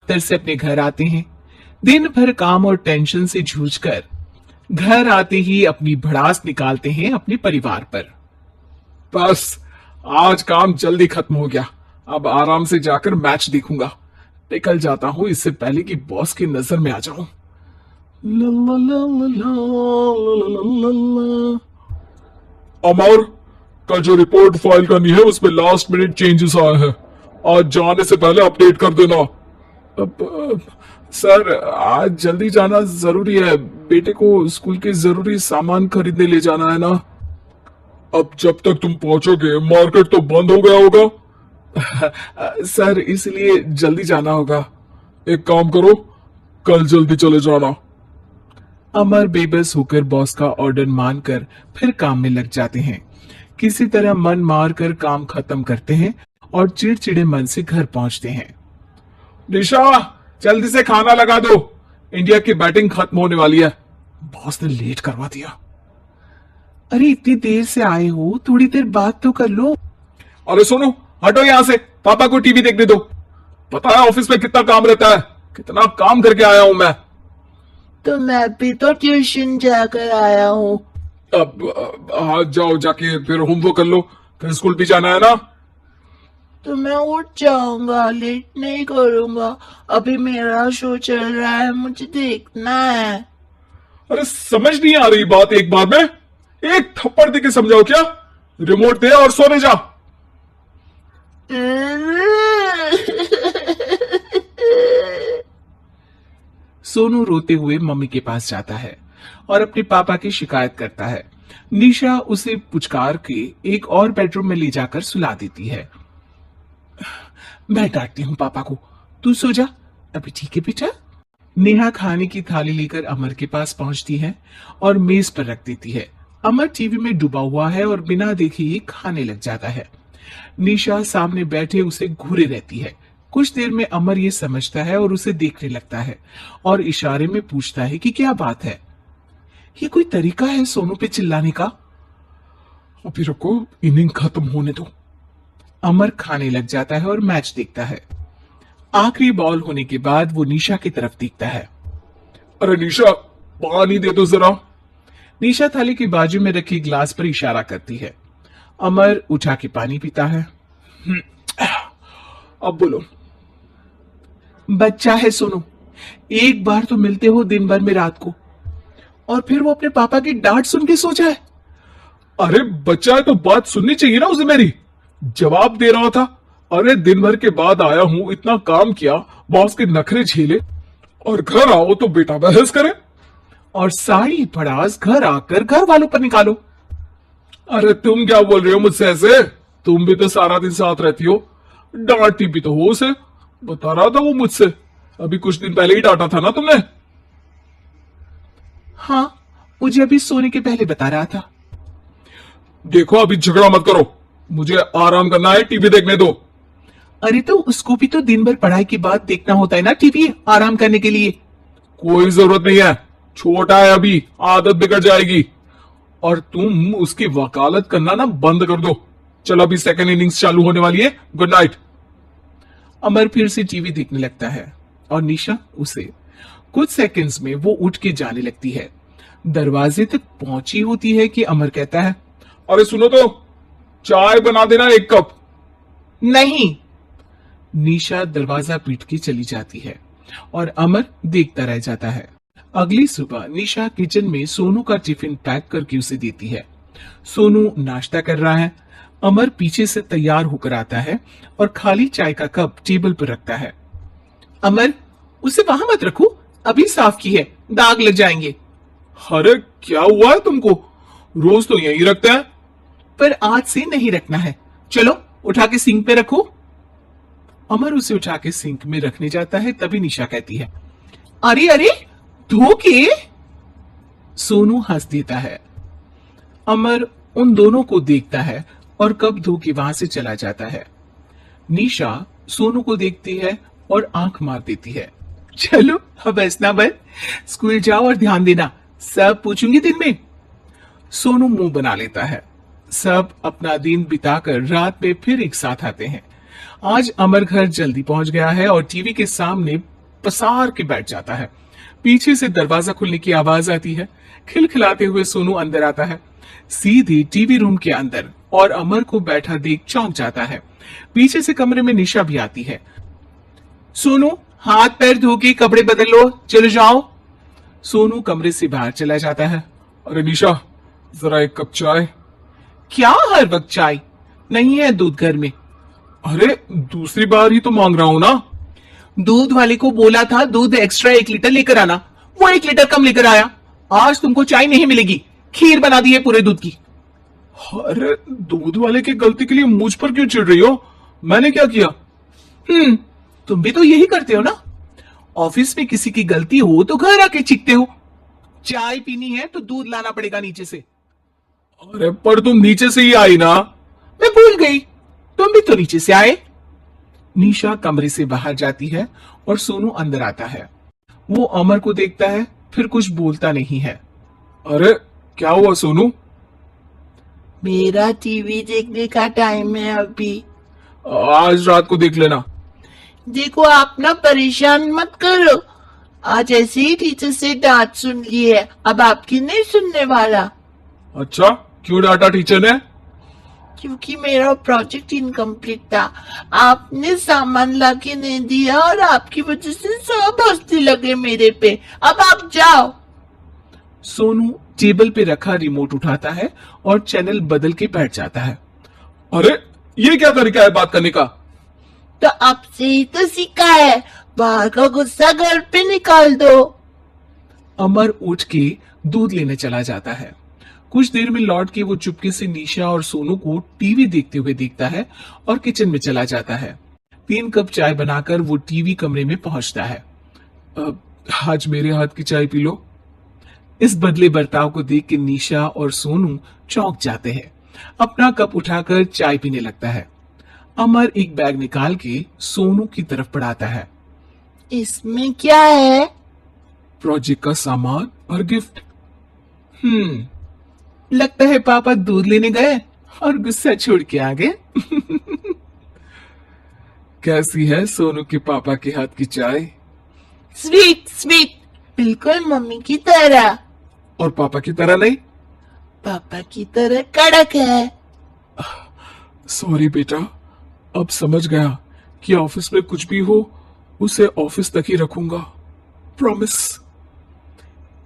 दफ्तर से अपने घर आते हैं। दिन भर काम और टेंशन से जूझकर घर आते ही अपनी भड़ास निकालते हैं अपने परिवार पर। बस आज काम जल्दी खत्म हो गया, अब आराम से जाकर मैच देखूंगा। निकल जाता हूँ इससे पहले कि बॉस की नजर में आ जाऊं। ला ला ला ला ला ला ला ला। अमर, कल जो रिपोर्ट फाइल करनी है उसमें लास्ट मिनट चेंजेस आए हैं, आज जाने से पहले अपडेट कर देना। सर आज जल्दी जाना जरूरी है, बेटे को स्कूल के जरूरी सामान खरीदने ले जाना है ना। अब जब तक तुम पहुंचोगे मार्केट तो बंद हो गया होगा। सर इसलिए जल्दी जाना होगा। एक काम करो, कल जल्दी चले जाना। अमर बेबस होकर बॉस का ऑर्डर मानकर फिर काम में लग जाते हैं। किसी तरह मन मार कर काम खत्म करते हैं और चिड़चिड़े मन से घर पहुंचते हैं। निशा जल्दी से खाना लगा दो, इंडिया की बैटिंग खत्म होने वाली है। बॉस ने लेट करवा दिया। अरे इतनी देर से आए हो, थोड़ी देर बात तो कर लो। अरे सुनो, हटो यहाँ से, पापा को टीवी देखने दो। पता है ऑफिस में कितना काम रहता है, कितना काम करके आया हूं मैं। तो मैं भी तो ट्यूशन जाकर आया हूँ। अब हाँ जाओ, जाके फिर होमवर्क कर लो, फिर स्कूल भी जाना है ना। तो मैं उठ जाऊंगा, लेट नहीं करूंगा, अभी मेरा शो चल रहा है, मुझे देखना है। अरे समझ नहीं आ रही बात एक बार में, एक थप्पड़ देके समझाओ क्या। रिमोट दे और सोने जा। सोनू रोते हुए मम्मी के पास जाता है और अपने पापा की शिकायत करता है। निशा उसे पुचकार के एक और बेडरूम में ले जाकर सुला देती है। मैं डांटती हूँ पापा को, तू सो जा अभी, ठीक है बेटा। नेहा खाने की थाली लेकर अमर के पास पहुंचती है और मेज पर रख देती है। अमर टीवी में डूबा हुआ है और बिना देखे ही खाने लग जाता है। निशा सामने बैठे उसे घूरे रहती है। कुछ देर में अमर ये समझता है और उसे देखने लगता है और इशारे में पूछता है कि क्या बात है। ये कोई तरीका है सोनू पे चिल्लाने का? अभी रुको, इनिंग खत्म होने दो। अमर खाने लग जाता है और मैच देखता है। आखिरी बॉल होने के बाद वो निशा की तरफ देखता है। अरे निशा पानी दे दो जरा। निशा थाली की बाजू में रखी ग्लास पर इशारा करती है। अमर उठा के पानी पीता है। अब बोलो। बच्चा है सोनू, एक बार तो मिलते हो दिन भर में रात को, और फिर वो अपने पापा की डांट सुन के सो जाए। अरे बच्चा है तो बात सुननी चाहिए ना उसे मेरी, जवाब दे रहा था। अरे दिन भर के बाद आया हूं, इतना काम किया, बॉस के नखरे झेले, और घर आओ तो बेटा बहस करे। और सारी भड़ास घर आकर घर वालों पर निकालो। अरे तुम क्या बोल रहे हो मुझसे ऐसे? तुम भी तो सारा दिन साथ रहती हो, डांटती भी तो हो उसे। बता रहा था वो मुझसे, अभी कुछ दिन पहले ही डांटा था ना तुमने। हाँ, मुझे अभी सोने के पहले बता रहा था। देखो अभी झगड़ा मत करो, मुझे आराम करना है, टीवी देखने दो। अरे तो उसको भी तो दिन भर पढ़ाई के बाद देखना होता है ना टीवी, आराम करने के लिए। कोई जरूरत नहीं है, छोटा है अभी, आदत बिगड़ जाएगी। और तुम उसकी वकालत करना ना बंद कर दो। चलो अभी सेकंड इनिंग्स चालू होने वाली है, गुड नाइट। अमर फिर से टीवी देखने लगता है और निशा उसे। कुछ सेकंड्स में वो उठ के जाने लगती है। दरवाजे तक पहुंची होती है कि अमर कहता है, अरे सुनो तो, चाय बना देना 1 कप। नहीं। निशा दरवाजा पीट के चली जाती है और अमर देखता रह जाता है। अगली सुबह निशा किचन में सोनू का टिफिन पैक करके उसे देती है। सोनू नाश्ता कर रहा है। अमर पीछे से तैयार होकर आता है और खाली चाय का कप टेबल पर रखता है। अमर, उसे वहां मत रखो, अभी साफ की है, दाग लग जाएंगे। अरे क्या हुआ है तुमको, रोज तो यही रखते हैं। पर आज से नहीं रखना है, चलो उठा के सिंक पे रखो। अमर उसे उठा के सिंक में रखने जाता है, तभी निशा कहती है, अरे अरे धो के। सोनू हंस देता है। अमर उन दोनों को देखता है और कप धो के वहां से चला जाता है। निशा सोनू को देखती है और आंख मार देती है। चलो अब हंसना बंद, स्कूल जाओ और ध्यान देना, सब पूछूंगी दिन में। सोनू मुंह बना लेता है। सब अपना दिन बिताकर रात में फिर एक साथ आते हैं। आज अमर घर जल्दी पहुंच गया है और टीवी के सामने पसार के बैठ जाता है। पीछे से दरवाजा खुलने की आवाज आती है। खिलखिलाते हुए सोनू अंदर आता है, सीधे टीवी रूम के अंदर, और अमर को बैठा देख चौंक जाता है। पीछे से कमरे में निशा भी आती है। सोनू, हाथ पैर धो के कपड़े बदल लो, चले जाओ। सोनू कमरे से बाहर चला जाता है। अरे निशा, जरा एक कप चाय। क्या हर वक्त चाय? नहीं है दूध घर में। अरे दूसरी बार ही तो मांग रहा हूं ना। दूध वाले को बोला था दूध एक्स्ट्रा 1 लीटर लेकर आना, वो 1 लीटर कम लेकर आया। आज तुमको चाय नहीं मिलेगी, खीर बना दी है पूरे दूध की। अरे दूध वाले की गलती के लिए मुझ पर क्यों चिढ़ रही हो? मैंने क्या किया? तुम भी तो यही करते हो ना। ऑफिस में किसी की गलती हो तो घर आके चीखते हो। चाय पीनी है तो दूध लाना पड़ेगा नीचे से। अरे पर तुम नीचे से ही आई ना। मैं भूल गई, तुम भी तो नीचे से आए। निशा कमरे से बाहर जाती है और सोनू अंदर आता है। वो अमर को देखता है, फिर कुछ बोलता नहीं है। अरे क्या हुआ सोनू? मेरा टीवी देखने का टाइम है अभी। आज रात को देख लेना। देखो, आप ना परेशान मत करो। आज ऐसे ही टीचर से डांट सुन ली है, अब आपकी नहीं सुनने वाला। अच्छा, क्यों डांटा टीचर ने? क्योंकि मेरा प्रोजेक्ट इनकम्प्लीट था। आपने सामान लाके नहीं दिया और आपकी वजह से सब हंसने लगे मेरे पे। अब आप जाओ। सोनू टेबल पे रखा रिमोट उठाता है और चैनल बदल के बैठ जाता है। अरे ये क्या तरीका है बात करने का? तो आपसे ही तो सीखा है, बाहर का गुस्सा घर पे निकाल दो। अमर उठ के दूध लेने चला जाता है। कुछ देर में लौट के वो चुपके से निशा और सोनू को टीवी देखते हुए देखता है और किचन में चला जाता है। 3 कप चाय बनाकर वो टीवी कमरे में पहुंचता है। आज मेरे हाथ की चाय पी लो। इस बदले बर्ताव को देख के निशा और सोनू चौंक जाते हैं। अपना कप उठाकर चाय पीने लगता है। अमर एक बैग निकाल के सोनू की तरफ बढ़ाता है। इसमें क्या है? प्रोजेक्ट का सामान और गिफ्ट। लगता है पापा दूध लेने गए और गुस्सा छोड़ के आ गए। कैसी है सोनू के पापा के हाथ की चाय? स्वीट स्वीट, बिल्कुल मम्मी की तरह। और पापा की तरह नहीं? पापा की तरह कड़क है। सॉरी बेटा, अब समझ गया कि ऑफिस में कुछ भी हो उसे ऑफिस तक ही रखूंगा। प्रॉमिस।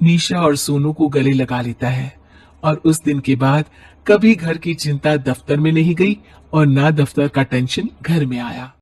निशा और सोनू को गले लगा लेता है और उस दिन के बाद कभी घर की चिंता दफ्तर में नहीं गई और ना दफ्तर का टेंशन घर में आया।